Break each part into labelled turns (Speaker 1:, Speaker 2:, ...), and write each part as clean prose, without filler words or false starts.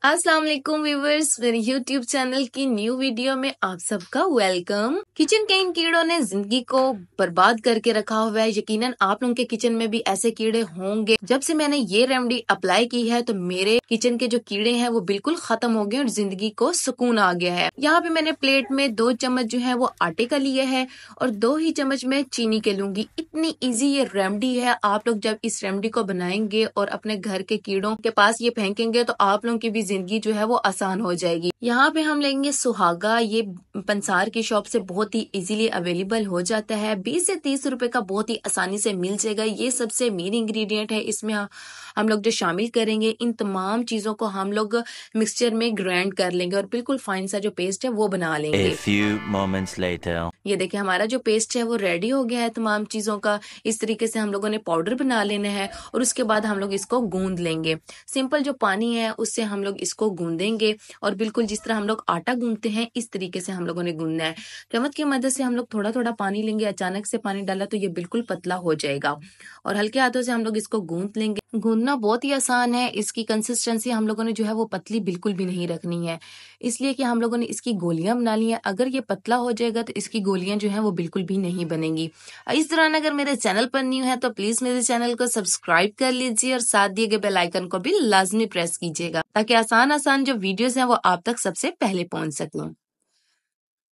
Speaker 1: अस्सलाम वालेकुम व्यूवर्स, मेरे यूट्यूब चैनल की न्यू वीडियो में आप सबका वेलकम। किचन के इन कीड़ों ने जिंदगी को बर्बाद करके रखा हुआ है। यकीनन आप लोगों के किचन में भी ऐसे कीड़े होंगे। जब से मैंने ये रेमेडी अप्लाई की है तो मेरे किचन के जो कीड़े हैं वो बिल्कुल खत्म हो गए और जिंदगी को सुकून आ गया है। यहाँ पे मैंने प्लेट में 2 चम्मच जो है वो आटे का लिए है और 2 ही चम्मच में चीनी के लूंगी। इतनी इजी ये रेमेडी है। आप लोग जब इस रेमेडी को बनाएंगे और अपने घर के कीड़ों के पास ये फेंकेंगे तो आप लोगों की भी जिंदगी जो है वो आसान हो जाएगी। यहाँ पे हम लेंगे सुहागा। ये पंसार की शॉप से बहुत ही इजीली अवेलेबल हो जाता है। 20 से 30 रुपए का बहुत ही आसानी से मिल जाएगा। ये सबसे मेन इंग्रेडिएंट है। इसमें हम लोग जो शामिल करेंगे, इन तमाम चीजों को हम लोग मिक्सचर में ग्राइंड कर लेंगे और बिल्कुल फाइन सा जो पेस्ट है वो बना लेंगे।
Speaker 2: A few moments later.
Speaker 1: ये देखिए हमारा जो पेस्ट है वो रेडी हो गया है तमाम चीजों का। इस तरीके से हम लोगों ने पाउडर बना लेना है और उसके बाद हम लोग इसको गूंद लेंगे। सिंपल जो पानी है उससे हम लोग इसको गूंदेंगे और बिल्कुल जिस तरह हम लोग आटा गूंदते हैं इस तरीके से हम लोगों ने गूंदना है। चम्मच की मदद से हम लोग थोड़ा थोड़ा पानी लेंगे। अचानक से पानी डाला तो ये बिल्कुल पतला हो जाएगा और हल्के हाथों से हम लोग इसको गूंद लेंगे। गूंदना बहुत ही आसान है। इसकी कंसिस्टेंसी हम लोगों ने जो है वो पतली बिल्कुल भी नहीं रखनी है, इसलिए कि हम लोगों ने इसकी गोलियां बना ली है। अगर ये पतला हो जाएगा तो इसकी गोलियां जो है वो बिल्कुल भी नहीं बनेंगी। इस दौरान अगर मेरे चैनल पर न्यू है तो प्लीज मेरे चैनल को सब्सक्राइब कर लीजिए और साथ दिए गए बेल आइकन को भी लाजमी प्रेस कीजिएगा ताकि आसान आसान जो वीडियोस हैं वो आप तक सबसे पहले पहुंच सकें।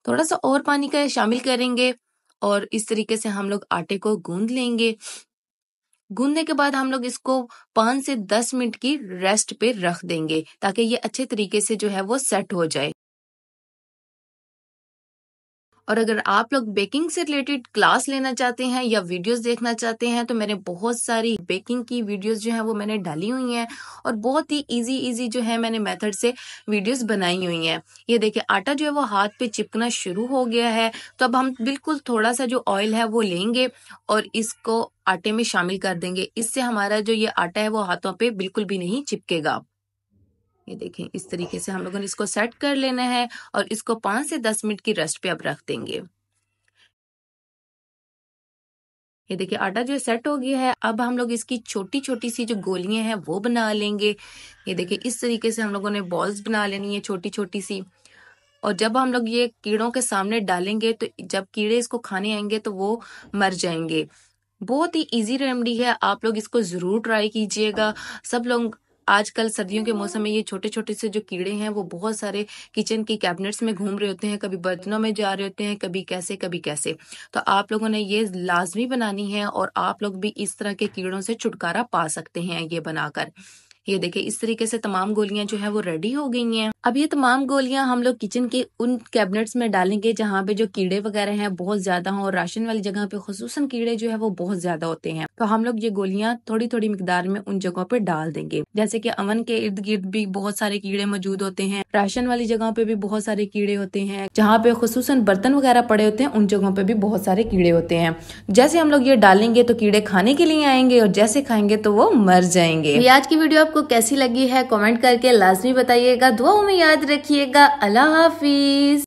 Speaker 1: थोड़ा सा और पानी का शामिल करेंगे और इस तरीके से हम लोग आटे को गूंद लेंगे। गूंदने के बाद हम लोग इसको 5 से 10 मिनट की रेस्ट पे रख देंगे ताकि ये अच्छे तरीके से जो है वो सेट हो जाए। और अगर आप लोग बेकिंग से रिलेटेड क्लास लेना चाहते हैं या वीडियोस देखना चाहते हैं तो मैंने बहुत सारी बेकिंग की वीडियोस जो है वो मैंने डाली हुई हैं और बहुत ही इजी जो है मैंने मेथड से वीडियोस बनाई हुई हैं। ये देखिए आटा जो है वो हाथ पे चिपकना शुरू हो गया है। तो अब हम बिल्कुल थोड़ा सा जो ऑयल है वो लेंगे और इसको आटे में शामिल कर देंगे। इससे हमारा जो ये आटा है वो हाथों पे बिल्कुल भी नहीं चिपकेगा। ये देखें इस तरीके से हम लोगों ने इसको सेट कर लेना है और इसको 5 से 10 मिनट की रेस्ट पे अब रख देंगे। ये देखिए आटा जो सेट हो गया है। अब हम लोग इसकी छोटी छोटी सी जो गोलियां हैं वो बना लेंगे। ये देखिए इस तरीके से हम लोगों ने बॉल्स बना लेनी है छोटी छोटी सी। और जब हम लोग ये कीड़ों के सामने डालेंगे तो जब कीड़े इसको खाने आएंगे तो वो मर जाएंगे। बहुत ही इजी रेमेडी है। आप लोग इसको जरूर ट्राई कीजिएगा। सब लोग आजकल सर्दियों के मौसम में ये छोटे छोटे से जो कीड़े हैं वो बहुत सारे किचन की कैबिनेट्स में घूम रहे होते हैं, कभी बर्तनों में जा रहे होते हैं, कभी कैसे कभी कैसे। तो आप लोगों ने ये लाजमी बनानी है और आप लोग भी इस तरह के कीड़ों से छुटकारा पा सकते हैं ये बनाकर। ये देखिए इस तरीके से तमाम गोलियां जो है वो रेडी हो गई हैं। अब ये तमाम गोलियां हम लोग किचन के उन कैबिनेट्स में डालेंगे जहाँ पे जो कीड़े वगैरह हैं बहुत ज्यादा हों। और राशन वाली जगह पे खुसूसन कीड़े जो है वो बहुत ज्यादा होते हैं। तो हम लोग ये गोलियां थोड़ी थोड़ी मिकदार में उन जगहों पे डाल देंगे। जैसे कि अवन के इर्द गिर्द भी बहुत सारे कीड़े मौजूद होते हैं। राशन वाली जगह पे भी बहुत सारे कीड़े होते हैं। जहाँ पे खुसूसन बर्तन वगैरह पड़े होते हैं उन जगहों पे भी बहुत सारे कीड़े होते हैं। जैसे हम लोग ये डालेंगे तो कीड़े खाने के लिए आएंगे और जैसे खाएंगे तो वो मर जाएंगे। आज की वीडियो आपको कैसी लगी है कमेंट करके लाजमी बताइएगा। दुआओं में याद रखिएगा। अल्लाह हाफिज।